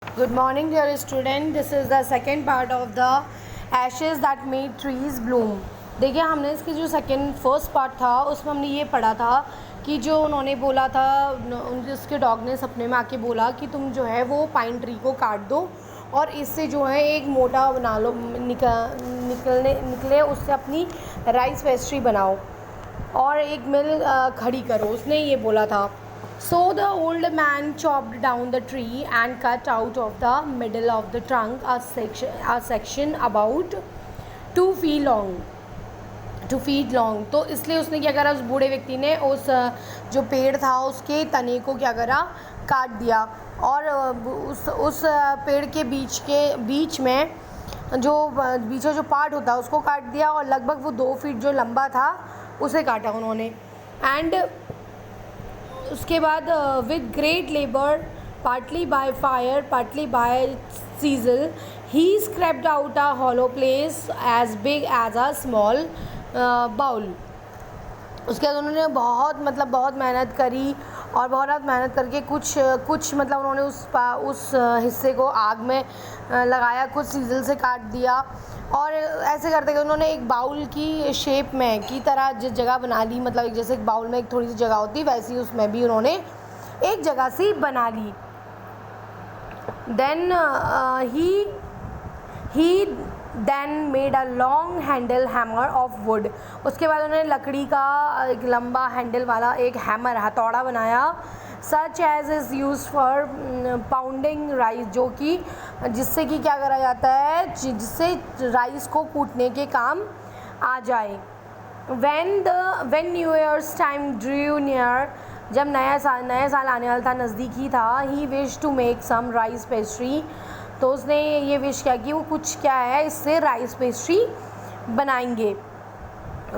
Good morning, dear student. This is the second part of the ashes that made trees bloom. देखिए हमने इसकी जो first part था उसमें हमने ये पढ़ा था कि जो उन्होंने बोला था, उसके डॉग ने सपने में आके बोला कि तुम जो है वो पाइन ट्री को काट दो और इससे जो है एक मोटा बना लो, निकले उससे अपनी राइस पेस्ट्री बनाओ और एक मिल खड़ी करो, उसने ये बोला था. So the old man chopped down the tree and cut out of the middle of the trunk a section about 2 feet long. 2 feet long. तो इसलिए उसने क्या करा, उस बूढ़े व्यक्ति ने उस जो पेड़ था उसके तने को क्या करा, काट दिया और उस पेड़ के बीच में जो पार्ट होता है उसको काट दिया और लगभग वो 2 फीट जो लंबा था उसे काटा उन्होंने. एंड उसके बाद with great labour, partly by fire partly by chisel, he scraped out a hollow place as big as a small bowl. उसके बाद उन्होंने बहुत मेहनत करी और बहुत मेहनत करके कुछ उन्होंने उस हिस्से को आग में लगाया, कुछ सीजल से काट दिया और ऐसे करते करते उन्होंने एक बाउल की शेप में की तरह जगह बना ली. मतलब जैसे एक बाउल में एक थोड़ी सी जगह होती वैसी उसमें भी उन्होंने एक जगह सी बना ली. देन ही then made a long handle hammer of wood. उसके बाद उन्होंने लकड़ी का एक लंबा हैंडल वाला एक हैमर, हथौड़ा बनाया. Such as is use for pounding rice, जो कि जिससे कि क्या करा जाता है, जिससे राइस को कूटने के काम आ जाए. when new year's time drew near, जब नया साल आने वाला था, नज़दीकी था, he wish to make some rice pastry. तो उसने ये विश किया कि वो कुछ क्या है इससे राइस पेस्ट्री बनाएंगे.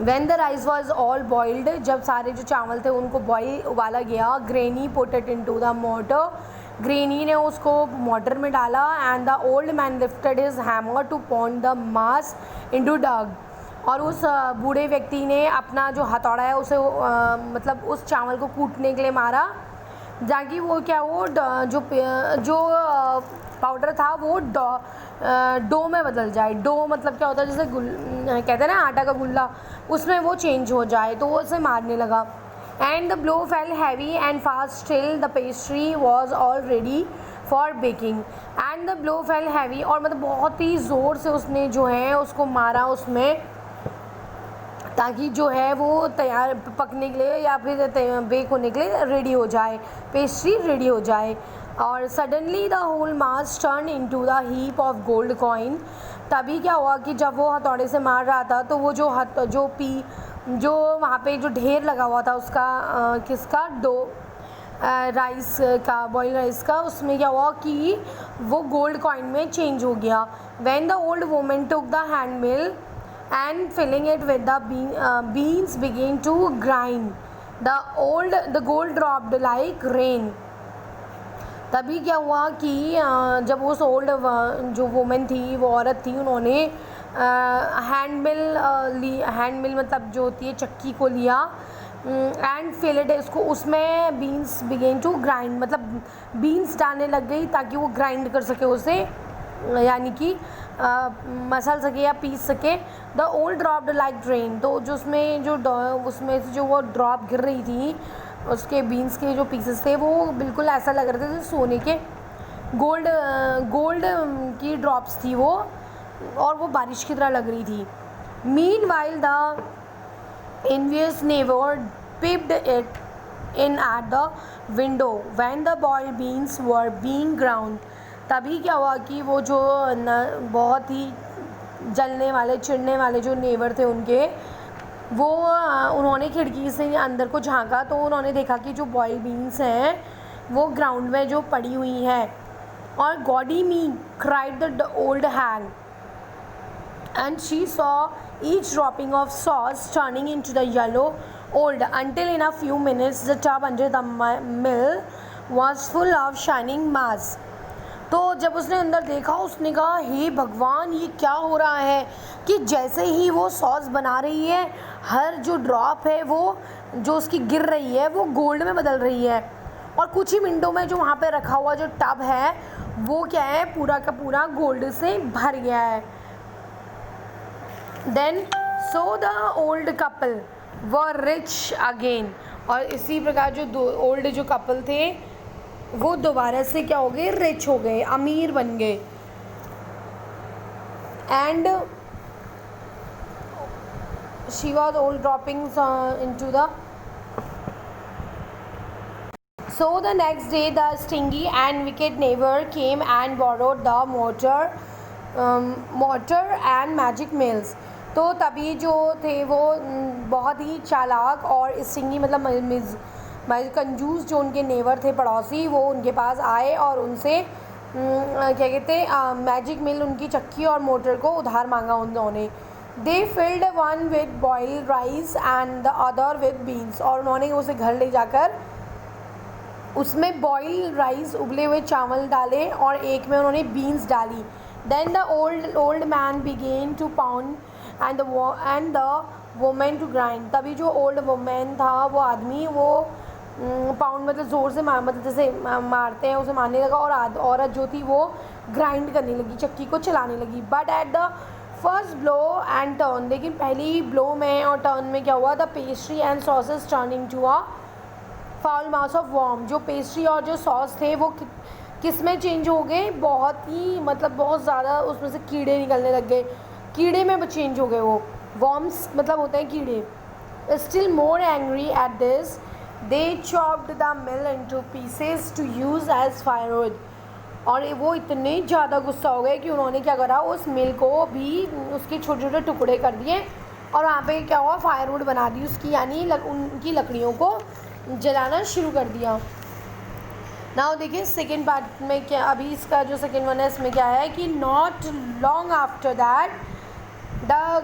When the rice was all boiled, जब सारे जो चावल थे उनको उबाला गया, granny put it into the mortar, granny ने उसको मोटर में डाला. And the old man lifted his hammer to pound the mass into dough, और उस बूढ़े व्यक्ति ने अपना जो हथौड़ा है उसे उस चावल को कूटने के लिए मारा, ताकि वो जो पाउडर था वो डो में बदल जाए. डो मतलब क्या होता है, जैसे कहते हैं ना आटा का गुल्ला, उसमें वो चेंज हो जाए. तो वो उसे मारने लगा. And the blow fail heavy and fast till the pastry was all ready for baking. And the blow fail heavy, और बहुत ही ज़ोर से उसने जो है उसको मारा उसमें, ताकि जो है वो तैयार पकने के लिए या फिर बेक होने के लिए रेडी हो जाए, पेस्ट्री रेडी हो जाए. और suddenly the whole mass turn into the heap of gold coin. तभी क्या हुआ कि जब वो हथौड़े से मार रहा था तो वो जो वहाँ पे जो ढेर लगा हुआ था उसका किसका राइस का, बॉइल्ड राइस का, उसमें क्या हुआ कि वो गोल्ड कॉइन में चेंज हो गया. When the old woman took the hand mill and filling it with the beans began to grind, the gold dropped like rain. तभी क्या हुआ कि जब उस ओल्ड जो वुमेन थी, वो औरत थी, उन्होंने हैंड मिल मतलब जो होती है चक्की को लिया, एंड फिल इसको उसमें बीन्स बिगेन टू ग्राइंड, मतलब बीन्स डालने लग गई ताकि वो ग्राइंड कर सके उसे, यानी कि मसल सके या पीस सके. The old dropped like rain, तो जो उसमें से जो वो ड्रॉप गिर रही थी, उसके बीन्स के जो पीसेस थे वो बिल्कुल ऐसा लग रहे थे जैसे सोने के गोल्ड की ड्रॉप्स थी वो, और वो बारिश की तरह लग रही थी. Mean while the envious neighbor peeped it in at the window when the boiled beans were being ground. तभी क्या हुआ कि वो जो बहुत ही जलने वाले चिढ़ने वाले जो नेबर थे उनके, वो उन्होंने खिड़की से अंदर को झांका तो उन्होंने देखा कि जो बॉइल्ड बीन्स हैं वो ग्राउंड में जो पड़ी हुई हैं. और goody me cried the old hag, and she saw each dropping of sauce turning into the yellow old, until in a few minutes the tub under the mill was full of shining mass. तो जब उसने अंदर देखा उसने कहा, हे भगवान, ये क्या हो रहा है कि जैसे ही वो सॉस बना रही है, हर जो ड्रॉप है वो जो उसकी गिर रही है वो गोल्ड में बदल रही है. और कुछ ही मिनटों में जो वहाँ पे रखा हुआ जो टब है वो क्या है, पूरा का पूरा गोल्ड से भर गया है। Then so the old couple were rich again, और इसी प्रकार जो दो ओल्ड जो कपल थे वो दोबारा से क्या हो गए, रिच हो गए, अमीर बन गए। And she was old dropping into the So the next day the stingy and wicked neighbor came and borrowed the mortar and magic mills। तो तभी जो थे वो बहुत ही चालाक और स्टिंगी मतलब कंजूस जो उनके नेबर थे, पड़ोसी, वो उनके पास आए और उनसे क्या कहते मैजिक मिल, उनकी चक्की और मोटर को उधार मांगा उन्होंने। They filled one with boiled rice and the other with beans, और उन्होंने उसे घर ले जाकर उसमें बॉइल्ड राइस, उबले हुए चावल डाले, और एक में उन्होंने बीन्स डाली। Then the old man began to pound and the woman to grind. तभी जो ओल्ड वुमेन था, वो आदमी, वो पाउंड मतलब ज़ोर से मतलब जैसे मारते हैं उसे, मारने लगा, और औरत जो थी वो ग्राइंड करने लगी, चक्की को चलाने लगी। But at the first blow and turn, लेकिन पहली ब्लो में और टर्न में क्या हुआ, the pastry and sauces turning to a foul mass of worm. जो पेस्ट्री और जो सॉस थे वो किस में चेंज हो गए, बहुत ही मतलब बहुत ज़्यादा उसमें से कीड़े निकलने लग गए, कीड़े में चेंज हो गए वो। वॉर्म्स मतलब होते हैं कीड़े। Still more angry at this they chopped the mill into pieces to use as firewood. और वो इतने ज़्यादा गुस्सा हो गए कि उन्होंने क्या करा, उस मिल को भी उसके छोटे छोटे टुकड़े कर दिए और वहाँ पे क्या हुआ, फायरवुड बना दी उसकी, यानी उनकी लकड़ियों को जलाना शुरू कर दिया। नाउ देखिए सेकेंड पार्ट में क्या, अभी इसका जो सेकेंड वन है इसमें क्या है कि not long after that the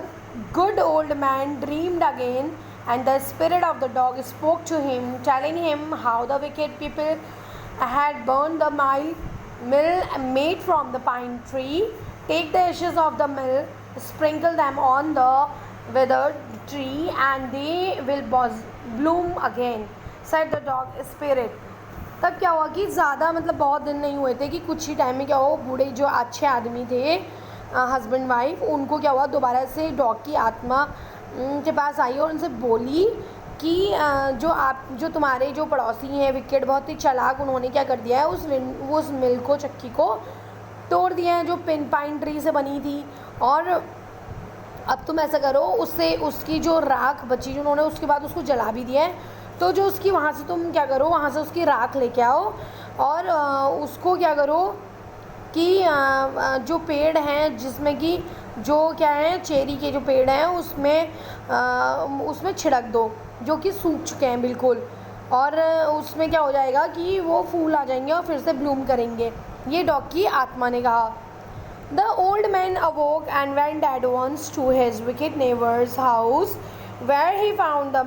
good old man dreamed again and the spirit of the dog spoke to him telling him how the wicked people had burn the mill made from the pine tree, take the ashes of the mill, sprinkle them on the withered tree and they will bloom again, said the dog spirit। तब क्या हुआ कि ज़्यादा मतलब बहुत दिन नहीं हुए थे कि कुछ ही टाइम में क्या हुआ, बूढ़े जो अच्छे आदमी थे, हस्बैंड वाइफ, उनको क्या हुआ, दोबारा से डॉग की आत्मा के पास आई और उनसे बोली कि जो तुम्हारे जो पड़ोसी हैं विकेट, बहुत ही चालाक, उन्होंने क्या कर दिया है, उस मिल को, चक्की को तोड़ दिया है जो पाइन ट्री से बनी थी, और अब तुम ऐसा करो, उससे उसकी जो राख बची जो उन्होंने उसके बाद उसको जला भी दिया है, तो जो उसकी वहाँ से तुम क्या करो, वहाँ से उसकी राख लेके आओ और उसको क्या करो कि जो पेड़ हैं जिसमें कि जो क्या है, चेरी के जो पेड़ हैं उसमें छिड़क दो जो कि सूख चुके हैं बिल्कुल, और उसमें क्या हो जाएगा कि वो फूल आ जाएंगे और फिर से ब्लूम करेंगे। ये डॉग की आत्मा ने कहा। The old man awoke and went at once to his wicked neighbour's house where he found the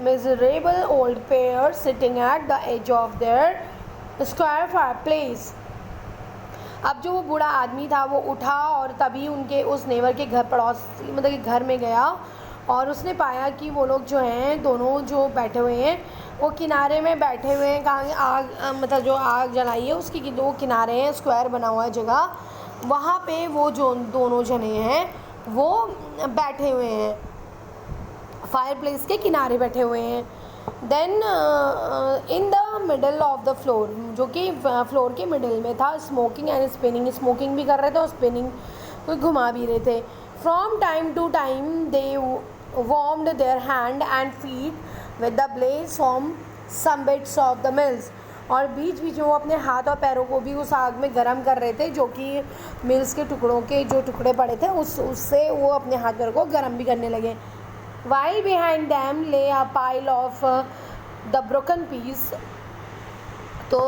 miserable old pair sitting at the edge of their square fireplace। अब जो वो बूढ़ा आदमी था वो उठा और तभी उनके उस नेबर के घर, पड़ोसी मतलब कि घर में गया, और उसने पाया कि वो लोग जो हैं दोनों जो बैठे हुए हैं वो किनारे में बैठे हुए हैं। कहाँ आग, मतलब जो आग जलाई है उसकी दो किनारे हैं, स्क्वायर बना हुआ है जगह, वहाँ पे वो जो दोनों जने हैं वो बैठे हुए हैं, फायर प्लेस के किनारे बैठे हुए हैं। Then in the middle of the floor, जो कि फ्लोर के मिडल में था, स्मोकिंग एंड स्पिनिंग, स्मोकिंग भी कर रहे थे और स्पिनिंग को घुमा भी रहे थे। From time to time they warmed their hand and feet with the blaze from some bits of the mills, और बीच बीच में वो अपने हाथ और पैरों को भी उस आग में गर्म कर रहे थे जो कि मिल्स के टुकड़ों के जो टुकड़े पड़े थे उससे वो अपने हाथ पैरों को गर्म भी करने लगे। While behind them lay a pile of the broken piece, तो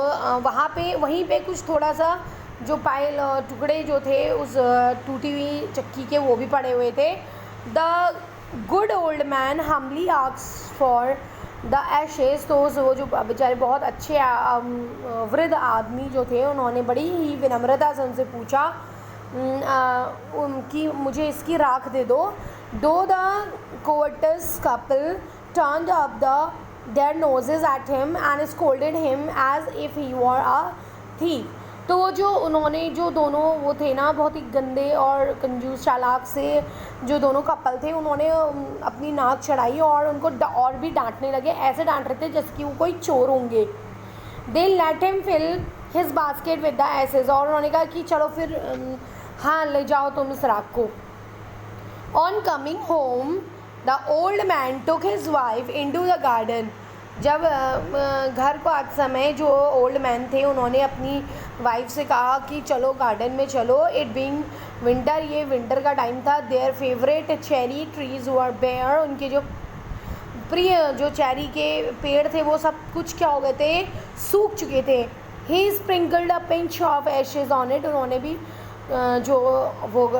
वहीं पे कुछ थोड़ा सा जो पाइल टुकड़े जो थे उस टूटी हुई चक्की के वो भी पड़े हुए थे। The good old man humbly asked for the ashes, तो वो जो बेचारे बहुत अच्छे वृद्ध आदमी जो थे उन्होंने बड़ी ही विनम्रता से उनसे पूछा कि मुझे इसकी राख दे दो। Though the covetous couple turned up their noses at him and scolded him as if he were a thief, तो वो जो उन्होंने जो दोनों वो थे ना बहुत ही गंदे और कंजूस चालाक से जो दोनों कपल थे, उन्होंने अपनी नाक चढ़ाई और उनको और भी डांटने लगे, ऐसे डांट रहे थे जैसे कि वो कोई चोर होंगे। They let him fill his basket with the ashes, और उन्होंने कहा कि चलो फिर हाँ ले जाओ तुम इस राख को। On coming home the old man took his wife into the garden, जब घर को आते समय जो ओल्ड मैन थे उन्होंने अपनी वाइफ से कहा कि चलो गार्डन में चलो। इट बीइंग विंटर, ये विंटर का टाइम था। Their favourite cherry trees were bare, उनके जो प्रिय जो चेरी के पेड़ थे वो सब कुछ क्या हो गए थे, सूख चुके थे। He sprinkled a pinch of ashes on it, उन्होंने भी जो वो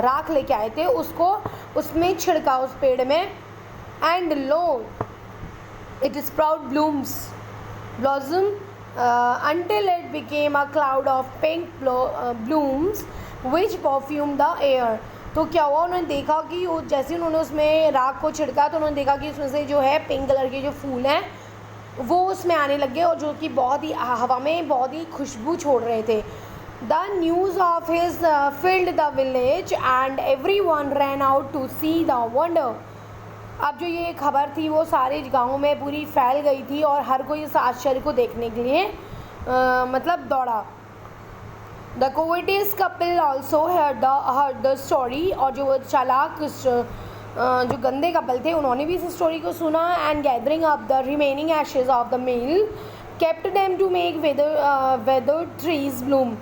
राख लेके आए थे उसको उसमें छिड़का उस पेड़ में। And low it sprout blossom until it became a cloud of pink blooms which perfumed the air। तो क्या हुआ, उन्होंने देखा कि वो जैसे उन्होंने उसमें राख को छिड़का तो उन्होंने देखा कि उसमें से जो है पिंक कलर के जो फूल हैं वो उसमें आने लग गए और जो कि बहुत ही हवा में बहुत ही खुशबू छोड़ रहे थे। The news of his filled the village and everyone ran out to see the wonder। अब जो ये खबर थी वो सारे गाँव में पूरी फैल गई थी और हर कोई इस आश्चर्य को देखने के लिए मतलब दौड़ा। The covetous couple also heard the story, और जो चालाक जो गंदे कपल थे उन्होंने भी इस स्टोरी को सुना। And gathering up the remaining ashes of the mill kept them to make withered trees bloom,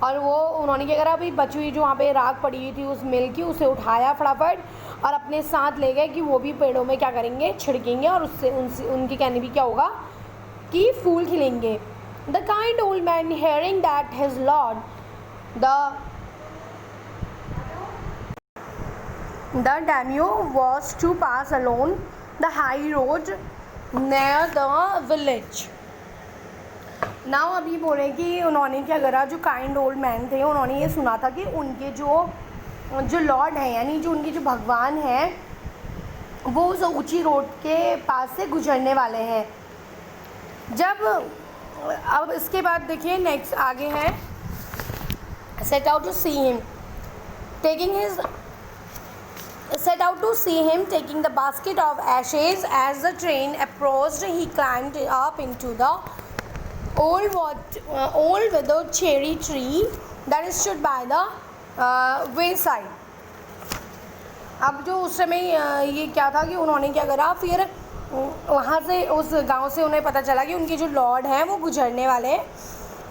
और वो उन्होंने क्या करा, अभी बची हुई जो वहाँ पे राख पड़ी हुई थी उस मिल की, उसे उठाया फटाफट और अपने साथ ले गए कि वो भी पेड़ों में क्या करेंगे, छिड़केंगे और उससे उनके कहने भी क्या होगा कि फूल खिलेंगे। The kind old man hearing that his lord the daimyo was to pass along the high road near the village. Now अभी बोले कि उन्होंने क्या करा, जो काइंड ओल्ड मैन थे उन्होंने ये सुना था कि उनके जो लॉर्ड हैं यानी जो उनके जो भगवान हैं वो उस ऊंची रोड के पास से गुजरने वाले हैं। जब अब इसके बाद देखिए नेक्स्ट आगे है, set out to see him taking the basket of ashes। As the train approached he climbed up into the old withered cherry tree that stood by the wayside। अब जो उस समय ये क्या था कि उन्होंने क्या करा, फिर वहाँ से उस गांव से उन्हें पता चला कि उनके जो लॉर्ड हैं वो गुजरने वाले हैं,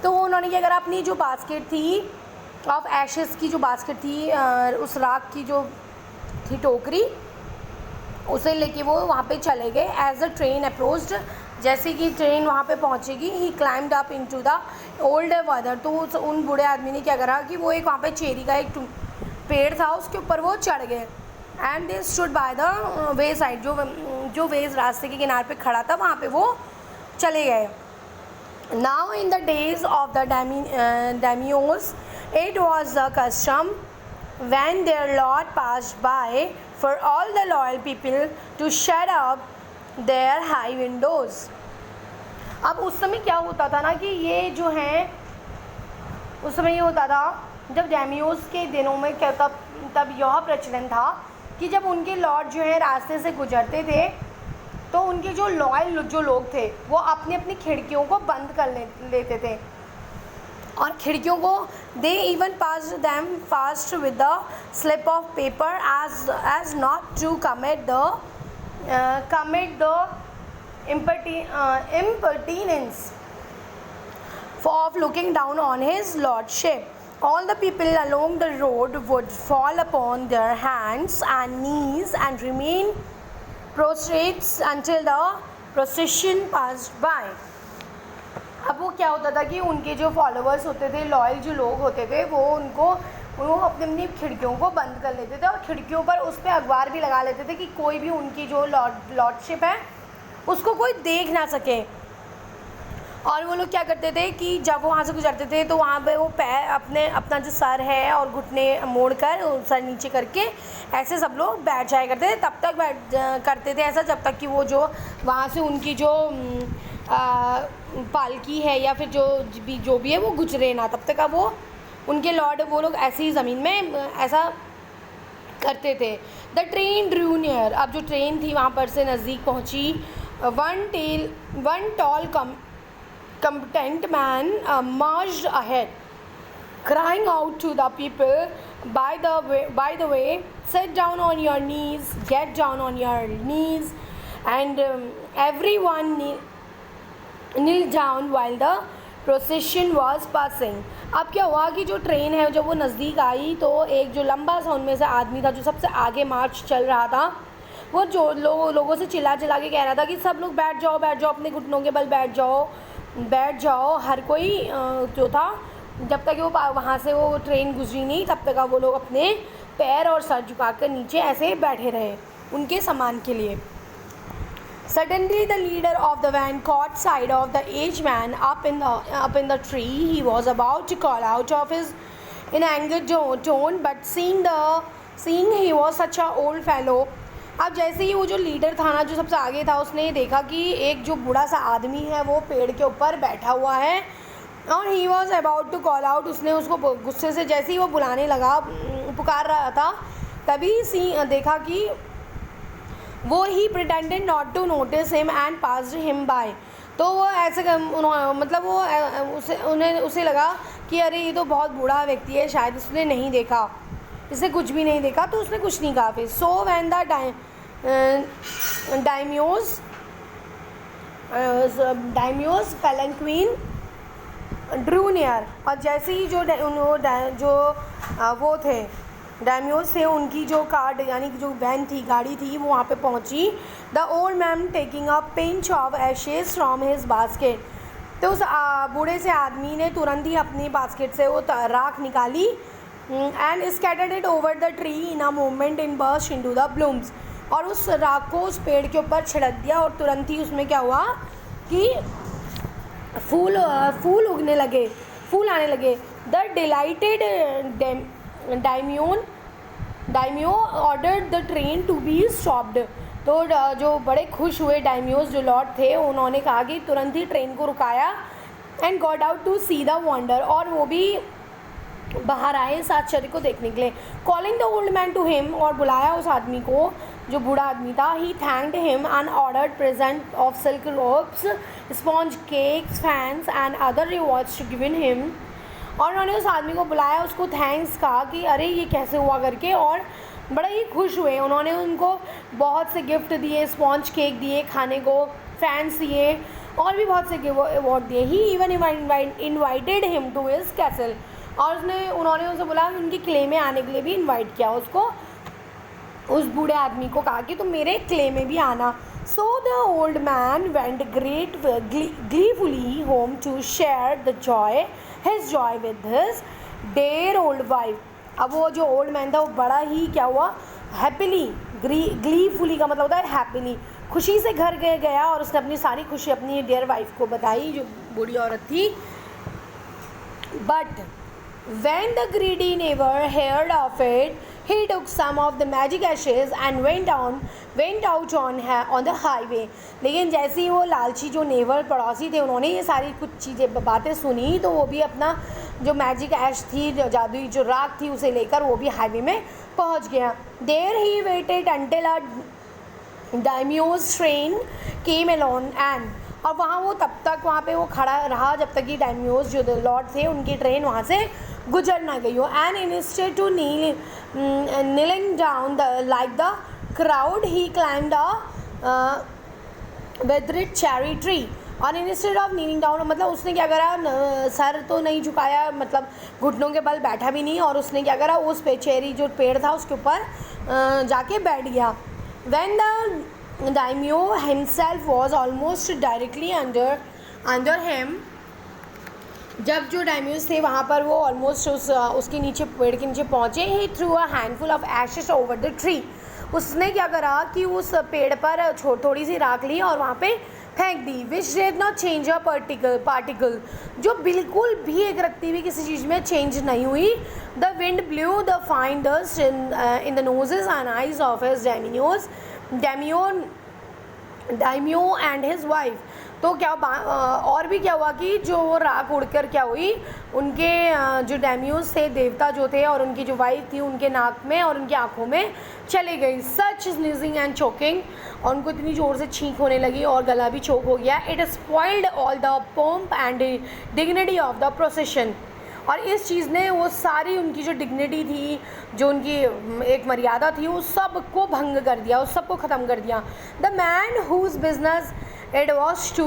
तो उन्होंने क्या करा, अपनी जो बास्केट थी ऑफ एशेस की जो बास्केट थी उस राख की जो थी टोकरी, उसे लेके वो वहाँ पे चले गए। एज द ट्रेन अप्रोच्ड, जैसे कि ट्रेन वहाँ पे पहुँचेगी, he climbed up into the old weather, तो उन बूढ़े आदमी ने क्या करा कि वो एक वहाँ पे चेरी का एक पेड़ था उसके ऊपर वो चढ़ गए। And they stood by the way side, जो वेज रास्ते के किनारे पे खड़ा था वहाँ पे वो चले गए। Now in the days of the daimios it was the custom when their lord passed by for all the loyal people to shut up their high windows। अब उस समय क्या होता था ना कि ये जो हैं उस समय ये होता था जब डैमियोस के दिनों में क्या तब यह प्रचलन था कि जब उनके लॉर्ड जो है रास्ते से गुजरते थे तो उनके जो लॉयल जो लोग थे वो अपनी अपनी खिड़कियों को बंद कर लेते थे और खिड़कियों को they even pass them fast with the slip of paper as not to commit the impertinence of looking down on his lordship। All the people along the road would fall upon their hands and knees and remain prostrate until the procession passed by। अब वो क्या होता था कि उनके जो followers होते थे, लॉयल जो लोग होते थे, वो अपनी अपनी खिड़कियों को बंद कर लेते थे और खिड़कियों पर उस पर अखबार भी लगा लेते थे कि कोई भी उनकी जो लॉर्डशिप है उसको कोई देख ना सके। और वो लोग क्या करते थे कि जब वो वहाँ से गुजरते थे तो वहाँ पे वो पैर अपना जो सर है और घुटने मोड़कर सर नीचे करके ऐसे सब लोग बैठ जाया करते थे। तब तक करते थे ऐसा जब तक कि वो जो वहाँ से उनकी जो पालकी है या फिर जो भी है वो गुजरे ना, तब तक वो उनके लॉर्ड वो लोग ऐसे ही ज़मीन में ऐसा करते थे। द ट्रेन ड्रू नियर, अब जो ट्रेन थी वहाँ पर से नज़दीक पहुँची। One tall competent man marched ahead, crying out to the people, by the way, sit down on your knees, get down on your knees, and everyone kneel down while the procession was passing. अब क्या हुआ कि जो train है जब वो नज़दीक आई तो एक जो लंबा सा उनमें से आदमी था जो सबसे आगे मार्च चल रहा था, वो जो लोगों से चिल्ला के कह रहा था कि सब लोग बैठ जाओ अपने घुटनों के बल बैठ जाओ। हर कोई जो था, जब तक वो वहाँ से वो ट्रेन गुजरी नहीं तब तक वो लोग अपने पैर और सर झुकाकर नीचे ऐसे बैठे रहे उनके सम्मान के लिए। Suddenly the leader of the van caught sight of the aged man up in the tree. He was about to call out of his in angered tone, but seeing he was such a old fellow. अब जैसे ही वो जो leader था ना, जो सबसे आगे था, उसने देखा कि एक जो बूढ़ा सा आदमी है वो पेड़ के ऊपर बैठा हुआ है और he was about to call out. उसने उसको गुस्से से जैसे ही वो बुलाने लगा, पुकार रहा था, तभी देखा कि वो he pretended not to notice him and passed him by. तो वो ऐसे मतलब वो उसे लगा कि अरे ये तो बहुत बूढ़ा व्यक्ति है, शायद उसने नहीं देखा, इसे कुछ भी नहीं देखा, तो उसने कुछ नहीं कहा। फिर so when the daimyo's palanquin drew near, और जैसे ही वो थे डायम्योस थे, उनकी जो कार्ड यानी कि जो वैन थी, गाड़ी थी, वो वहाँ पे पहुँची। The old man taking a pinch of Ashes from his basket, तो उस बूढ़े से आदमी ने तुरंत ही अपनी बास्केट से वो राख निकाली and scattered it over the tree in a moment in burst into the blooms, और उस राख को उस पेड़ के ऊपर छिड़क दिया और तुरंत ही उसमें क्या हुआ कि फूल आने लगे। The delighted daimyo ordered the train to be stopped, तो जो बड़े खुश हुए डायम्योस जो लॉर्ड थे, उन्होंने कहा कि तुरंत ही ट्रेन को रुकाया and got out to see the wonder, और वो भी बाहर आए इस आश्चर्य को देखने के लिए। Calling the old man to him, और बुलाया उस आदमी को जो बूढ़ा आदमी था। He thanked him and ordered present of silk robes, sponge cakes, fans and other rewards given him, और उन्होंने उस आदमी को बुलाया, उसको थैंक्स कहा कि अरे ये कैसे हुआ करके, और बड़ा ही खुश हुए। उन्होंने उनको बहुत से गिफ्ट दिए, स्पॉन्ज केक दिए खाने को, फैंस दिए और भी बहुत से अवार्ड दिए। He even invited him to his castle, और उन्होंने उसे बोला उनके किले में आने के लिए भी इनवाइट किया उसको। उस बूढ़े आदमी को कहा कि तुम मेरे किले में भी आना। सो the old man went gleefully home to share his joy with his dear old wife. अब वो जो ओल्ड मैन था वो बड़ा ही क्या हुआ, हैप्पीली, ग्लीफुली का मतलब होता है हैप्पीली, खुशी से घर गया और उसने अपनी सारी खुशी अपनी डियर वाइफ को बताई जो बूढ़ी औरत थी। But when the greedy neighbor heard of it, he took some of the magic ashes and went out on the highway. लेकिन जैसे ही वो लालची जो नेबर पड़ोसी थे, उन्होंने ये सारी कुछ चीज़ें बातें सुनी, तो वो भी अपना जो मैजिक ऐश थी, जो जादुई जो राख थी, उसे लेकर वो भी हाईवे में पहुंच गया। There he waited until a daimyo's train came along and, और वहाँ वो तब तक वहाँ पे वो खड़ा रहा जब तक कि डायम्योस जो लॉर्ड थे उनकी ट्रेन वहाँ से गुजर ना गई हो। And instead to kneeling down like the crowd, he climbed a withered cherry tree. और इंस्टेड ऑफ नीलिंग डाउन मतलब उसने क्या करा, सर तो नहीं झुकाया, मतलब घुटनों के बल बैठा भी नहीं, और उसने क्या करा, उस पे चेरी जो पेड़ था उसके ऊपर जाके बैठ गया। When the daimyo himself was almost directly under him, जब जो डायम्योस थे वहाँ पर वो ऑलमोस्ट उसके नीचे पेड़ के नीचे पहुँचे। He threw a handful of ashes over the tree, उसने क्या करा कि उस पेड़ पर थोड़ी सी राख ली और वहाँ पे फेंक दी। Which did not change a particle, जो बिल्कुल भी एक रत्ती भी किसी चीज़ में चेंज नहीं हुई। The wind blew the fine dust in the noses and eyes of his daimyo and his wife, तो क्या और भी क्या हुआ कि जो राख उड़कर क्या हुई, उनके जो डेम्यूज थे, देवता जो थे, और उनकी जो वाइफ थी, उनके नाक में और उनकी आंखों में चले गई। सच स्नीजिंग एंड चोकिंग, और उनको इतनी ज़ोर से छींक होने लगी और गला भी चोक हो गया। It spoiled all the pomp and dignity of the procession, और इस चीज़ ने वो सारी उनकी जो डिग्निटी थी, जो उनकी एक मर्यादा थी, उस सब को भंग कर दिया, उस सब को ख़त्म कर दिया। The man whose business it was to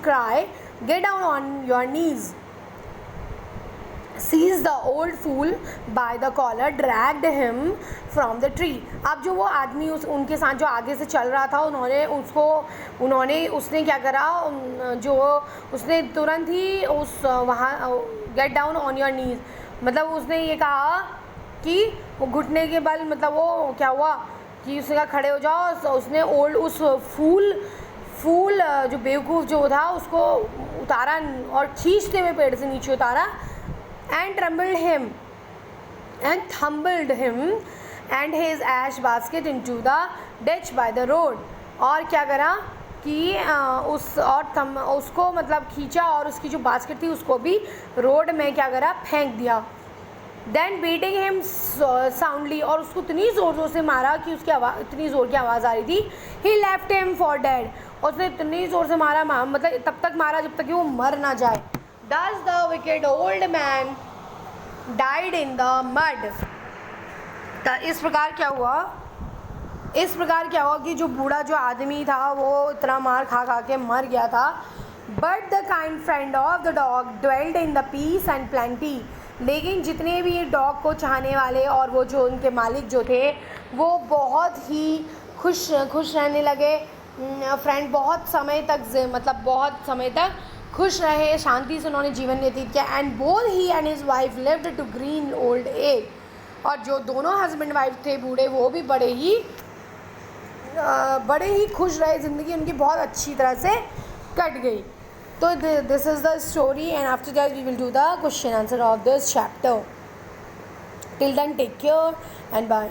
cry, get down on your knees, seized the old fool by the collar, dragged him from the tree। अब जो वो आदमी उनके साथ जो आगे से चल रहा था, उसने क्या करा, जो उसने तुरंत ही वहाँ get down on your knees, मतलब उसने ये कहा कि वो घुटने के बल, मतलब वो क्या हुआ कि उसने कहा खड़े हो जाओ। उसने उस फूल जो बेवकूफ़ जो था उसको उतारा और खींचते हुए पेड़ से नीचे उतारा। And tumbled him and his ash basket into the ditch by the road. और क्या करा कि उसको मतलब खींचा और उसकी जो बास्केट थी उसको भी रोड में क्या करा, फेंक दिया। देन बीटिंग हिम साउंडली, और उसको इतनी ज़ोर से मारा कि उसकी इतनी ज़ोर की आवाज़ आ रही थी। ही लेफ्ट हिम फॉर डेड, और उसने इतनी ज़ोर से मारा, मतलब तब तक मारा जब तक कि वो मर ना जाए। Thus the wicked old man died in the mud। तो इस प्रकार क्या हुआ कि जो बूढ़ा जो आदमी था वो इतना मार खा के मर गया था। But the kind friend of the dog dwelled in the peace and plenty। लेकिन जितने भी डॉग को चाहने वाले और वो जो उनके मालिक जो थे, वो बहुत ही खुश रहने लगे। फ्रेंड बहुत समय तक खुश रहे, शांति से उन्होंने जीवन व्यतीत किया। And both he and his wife lived to green old age. और जो दोनों हस्बैंड वाइफ थे बूढ़े, वो भी बड़े ही खुश रहे, ज़िंदगी उनकी बहुत अच्छी तरह से कट गई। तो this is the story, and after that we will do the question answer of this chapter. Till then take care and bye.